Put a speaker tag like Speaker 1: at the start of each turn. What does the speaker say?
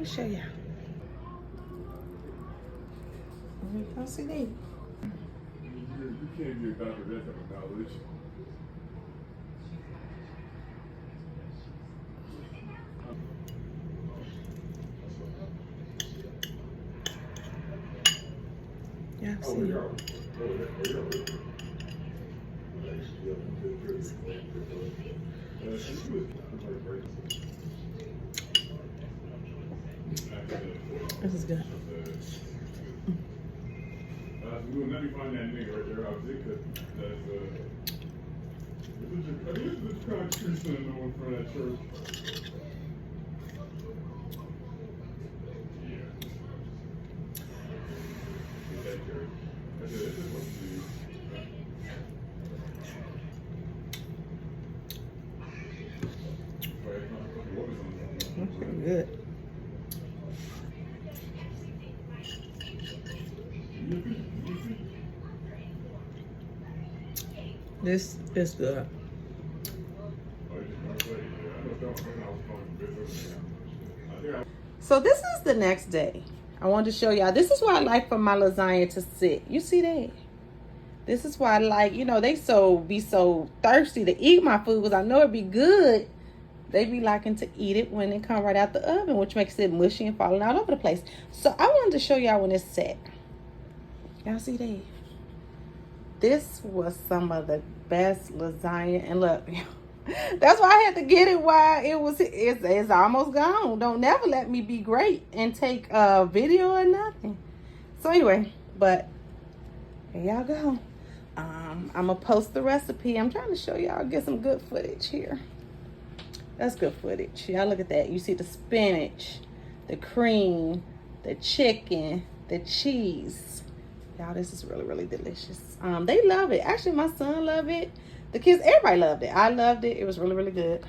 Speaker 1: me show y'all. Y'all see that?
Speaker 2: You can't get back with that type of knowledge.
Speaker 1: Yeah, see. This is good.
Speaker 2: We will never find that nigga right there. I was thinking this kind of tree stand over in front of that church. Yeah. That church. This is what you do.
Speaker 1: That's pretty good. This is good. So this is the next day. I wanted to show y'all. This is why I like for my lasagna to sit. You see that? This is why I like, you know, they be so thirsty to eat my food because I know it'd be good. They be liking to eat it when it come right out the oven, which makes it mushy and falling all over the place. So I wanted to show y'all when it's set. Y'all see that? This was some of the best lasagna. And look, that's why I had to get it while it's almost gone. Don't never let me be great and take a video or nothing. So anyway, but here y'all go. I'm gonna post the recipe. I'm trying to show y'all, get some good footage here. That's good footage. Y'all look at that. You see the spinach, the cream, the chicken, the cheese. Y'all, this is really, really delicious. They love it. Actually, my son loved it. The kids, everybody loved it. I loved it. It was really, really good.